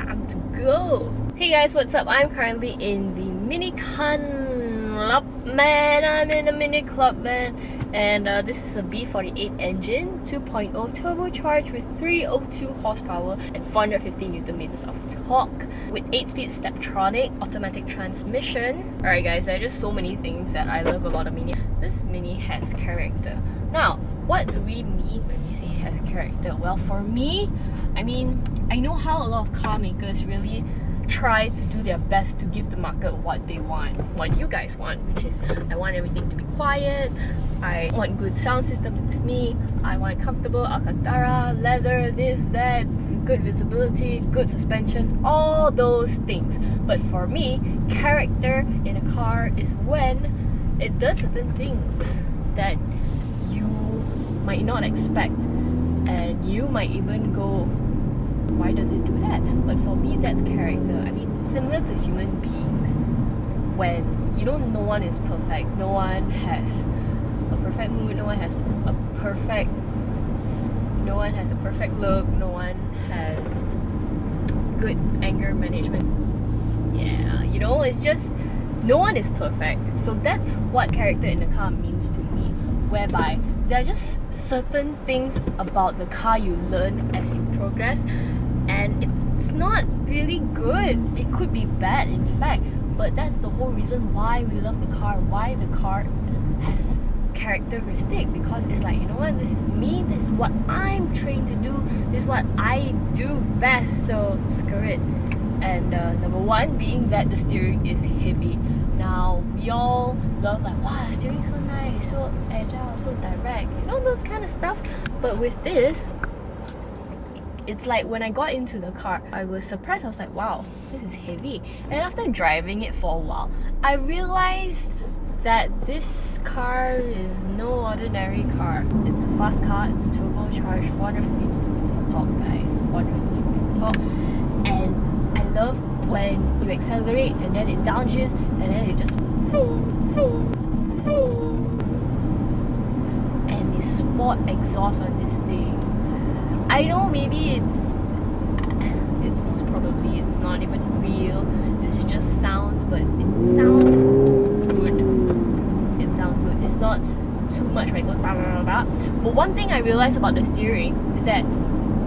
time to go. Hey guys, what's up? I'm currently in the mini Clubman. I'm in a mini Clubman, and this is a B48 engine, 2.0 turbocharged with 302 horsepower and 450 Newton meters of torque, with 8-speed Steptronic automatic transmission. Alright guys, there are just so many things that I love about a mini. This mini has character. Now, what do we mean when we say has character? Well, for me, I mean, I know how a lot of car makers really try to do their best to give the market what they want, what you guys want, which is I want everything to be quiet, I want good sound system with me, I want comfortable Alcantara, leather, this, that, good visibility, good suspension, all those things. But for me, character in a car is when it does certain things that you might not expect, and you might even go, why does it do that? But for me, that's character. I mean, similar to human beings, when you know, no one is perfect, no one has a perfect mood, no one has a perfect look, no one has good anger management. Yeah, you know, it's just no one is perfect. So that's what character in the car means to me, whereby there are just certain things about the car you learn as you progress, and it's not really good. It could be bad, in fact, but that's the whole reason why we love the car, why the car has characteristic, because it's like, you know what, this is me, this is what I'm trained to do, this is what I do best, so screw it. And number one being that the steering is heavy. Now, we all love like, wow, the steering is so nice, so agile, so direct, you know, those kind of stuff. But with this, it's like when I got into the car, I was surprised. I was like, wow, this is heavy. And after driving it for a while, I realized that this car is no ordinary car. It's a fast car, it's turbocharged, 450 Nm of torque, guys, 450 Nm torque. And I love when you accelerate and then it downshifts and then it just vroom, vroom, vroom. And the sport exhaust on this thing, I know maybe it's most probably it's not even real, it's just sounds, but it sounds good. It sounds good. It's not too much, right? It goes blah, blah, blah, blah. But one thing I realized about the steering is that,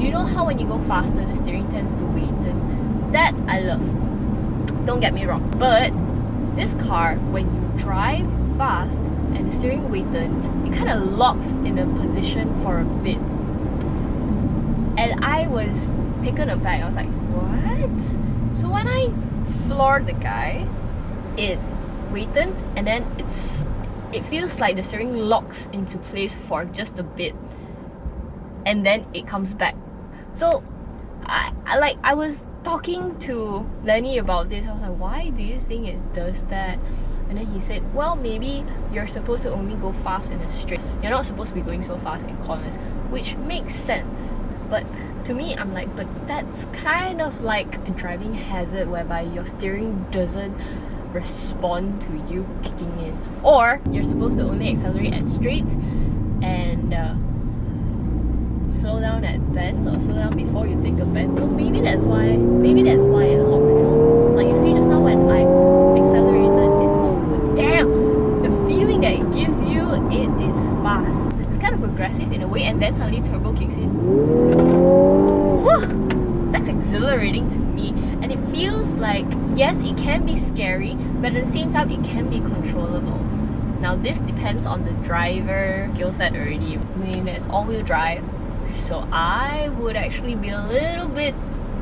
you know how when you go faster the steering tends to weighten? That I love. Don't get me wrong. But this car, when you drive fast and the steering weightens, it kind of locks in a position for a bit. And I was taken aback. I was like, what? So when I floored the guy, it weightens and then it feels like the steering locks into place for just a bit and then it comes back. So I was talking to Lenny about this. I was like, why do you think it does that? And then he said, well, maybe you're supposed to only go fast in a straight. You're not supposed to be going so fast in corners, which makes sense. But to me, I'm like, but that's kind of like a driving hazard whereby your steering doesn't respond to you kicking in. Or you're supposed to only accelerate at straights and slow down at bends, or slow down before you take a bend. So maybe that's why it locks, you know. Like you see just now when I accelerated, it locked. But damn, the feeling that it gives you, it is fast. It's kind of aggressive in a way, and then suddenly turbo kicks in. Whew, that's exhilarating to me, and it feels like, yes, it can be scary, but at the same time it can be controllable. Now this depends on the driver skill set already. I mean, it's all-wheel drive, so I would actually be a little bit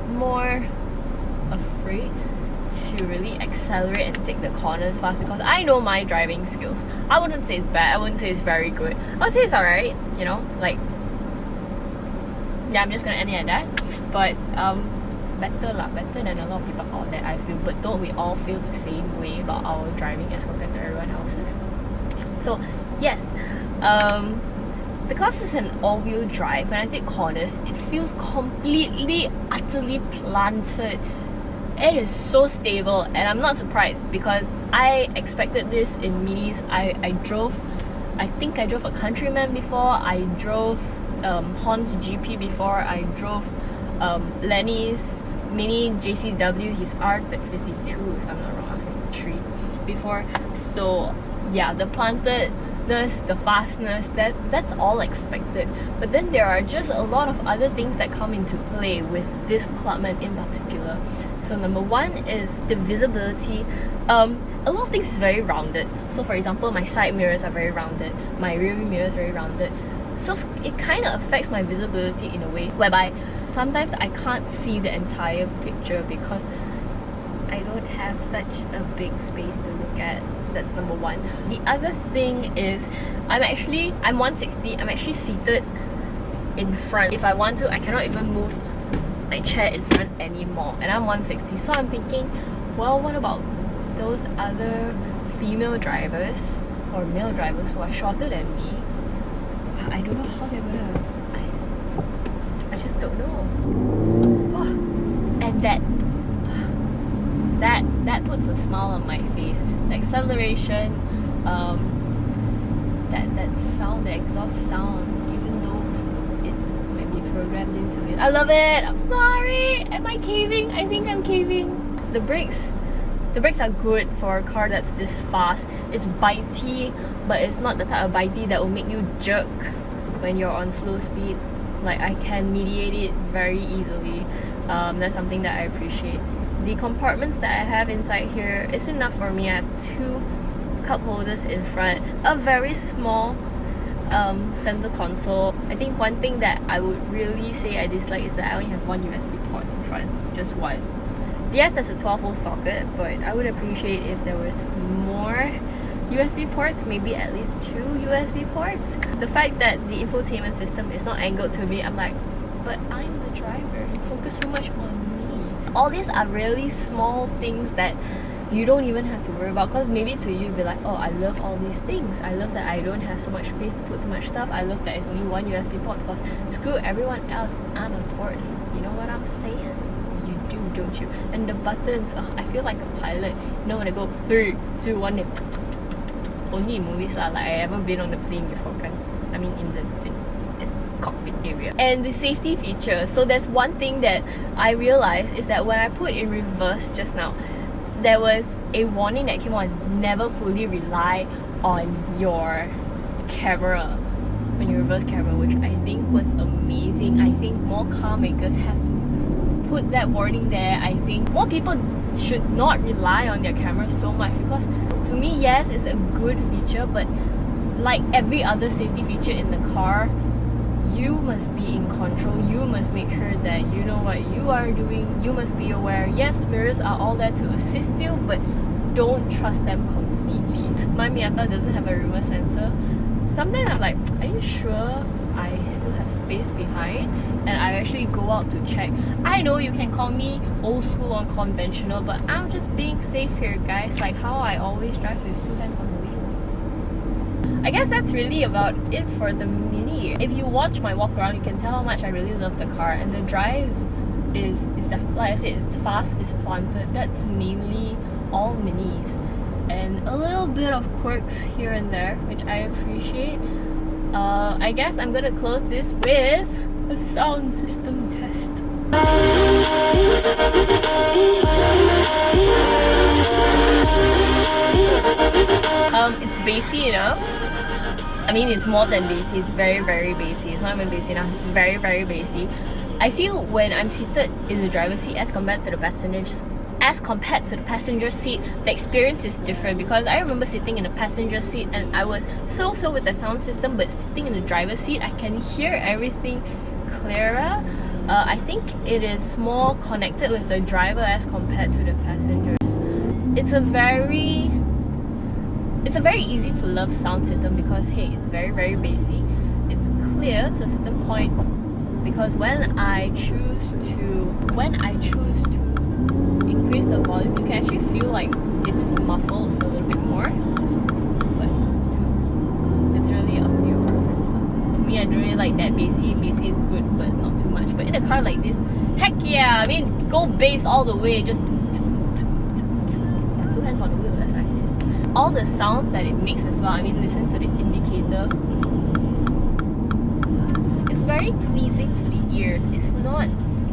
more afraid to really accelerate and take the corners fast, because I know my driving skills. I wouldn't say it's bad, I wouldn't say it's very good. I would say it's alright, you know, like, yeah, I'm just gonna end it at that. But better than a lot of people out there, I feel. But don't we all feel the same way about our driving as compared to everyone else's? So yes, because it's an all-wheel drive, when I take corners, it feels completely, utterly planted. It is so stable, and I'm not surprised because I expected this in minis. I think I drove a Countryman before, I drove Hon's GP before, I drove Lenny's Mini JCW, he's R52 if I'm not wrong, R53 before. So yeah, the plantedness, the fastness, that's all expected. But then there are just a lot of other things that come into play with this Clubman in particular. So number one is the visibility. A lot of things is very rounded. So for example, my side mirrors are very rounded, my rear view mirror is very rounded. So it kind of affects my visibility in a way whereby sometimes I can't see the entire picture because I don't have such a big space to look at. That's number one. The other thing is I'm 160, I'm actually seated in front. If I want to, I cannot even move my chair in front anymore, and I'm 160. So I'm thinking, well, what about those other female drivers or male drivers who are shorter than me? I don't know how they're gonna... I just don't know. Oh, and that puts a smile on my face. The acceleration, that sound, the exhaust sound, even though it might be programmed into it. I love it! I'm sorry! Am I caving? I think I'm caving. The brakes are good for a car that's this fast. It's bitey, but it's not the type of bitey that will make you jerk when you're on slow speed. Like, I can mediate it very easily. That's something that I appreciate. The compartments that I have inside here is enough for me. I have 2 cup holders in front, a very small center console. I think one thing that I would really say I dislike is that I only have 1 USB port in front, just one. Yes, there's a 12-volt socket, but I would appreciate if there was more USB ports, maybe at least 2 USB ports. The fact that the infotainment system is not angled to me, I'm like, but I'm the driver, you focus so much on me. All these are really small things that you don't even have to worry about, because maybe to you you'll be like, oh, I love all these things. I love that I don't have so much space to put so much stuff. I love that it's only 1 USB port, because screw everyone else, I'm important. You know what I'm saying? You do, don't you? And the buttons, I feel like a pilot. You know when I go 3, 2, 1, then only in movies lah. Like, I ever been on the plane before, kan? I mean in the cockpit area. And the safety feature. So there's one thing that I realized is that when I put in reverse just now, there was a warning that came on: never fully rely on your camera when you reverse camera, which I think was amazing. I think more car makers have to put that warning there. I think more people should not rely on their camera so much, because to me, yes, it's a good feature, but like every other safety feature in the car, you must be in control. You must make sure that you know what you are doing. You must be aware. Yes, mirrors are all there to assist you, but don't trust them completely. My Miata doesn't have a reverse sensor. Sometimes I'm like, are you sure I still have space behind? And I actually go out to check. I know you can call me old school or conventional, but I'm just being safe here, guys. Like how I always drive with 2 hands on the wheel. I guess that's really about it for the Mini. If you watch my walk around, you can tell how much I really love the car. And the drive is definitely, like I said, it's fast, it's planted. That's mainly all Minis. And a little bit of quirks here and there, which I appreciate. I guess I'm gonna close this with a sound system test. It's bassy enough. I mean, it's more than bassy. It's very, very bassy. It's not even bassy enough. It's very, very bassy. I feel when I'm seated in the driver's seat as compared to the passenger seat, the experience is different, because I remember sitting in the passenger seat and I was so with the sound system, but sitting in the driver's seat, I can hear everything clearer. I think it is more connected with the driver as compared to the passengers. It's a very easy to love sound system, because hey, it's very, very bassy. It's clear to a certain point, because when I choose to increase the volume, you can actually feel like it's muffled a little bit more, but it's really up to your preference. To me, I don't really like that bassy. Bassy is good, but not too much. But in a car like this, heck yeah! I mean, go bass all the way, just yeah, 2 hands on the wheel, that's what I said. All the sounds that it makes as well. I mean, listen to the indicator. It's very pleasing to the ears. It's not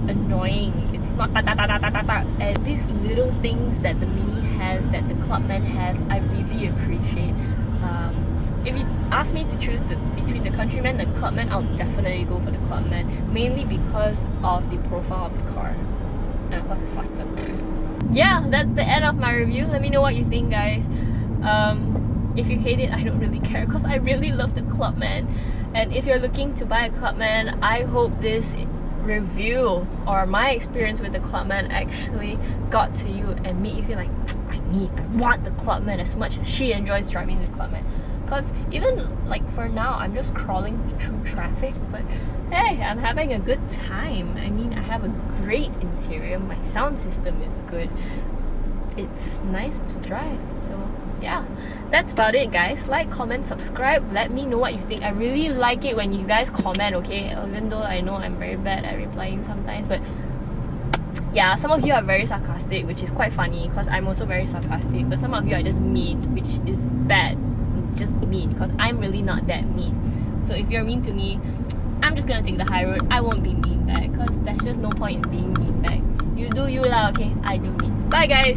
annoying. It's not ta ta ta ta ta ta ta. And these little things that the Mini has, that the Clubman has, I really appreciate. If you ask me to choose between the Countryman and the Clubman, I'll definitely go for the Clubman, mainly because of the profile of the car, and of course it's faster. Yeah, that's the end of my review. Let me know what you think, guys. If you hate it, I don't really care, because I really love the Clubman. And if you're looking to buy a Clubman, I hope this review or my experience with the Clubman actually got to you and made you feel like, I want the Clubman as much as she enjoys driving the Clubman. Because even like for now, I'm just crawling through traffic, but hey, I'm having a good time. I mean, I have a great interior, my sound system is good, it's nice to drive. So yeah, that's about it, guys. Like, comment, subscribe, let me know what you think. I really like it when you guys comment, okay? Even though I know I'm very bad at replying sometimes, but yeah, some of you are very sarcastic, which is quite funny because I'm also very sarcastic, but some of you are just mean, which is bad. Just mean, because I'm really not that mean. So if you're mean to me, I'm just gonna take the high road. I won't be mean back, because there's just no point in being mean back. You do you lah, okay? I do me. Bye, guys!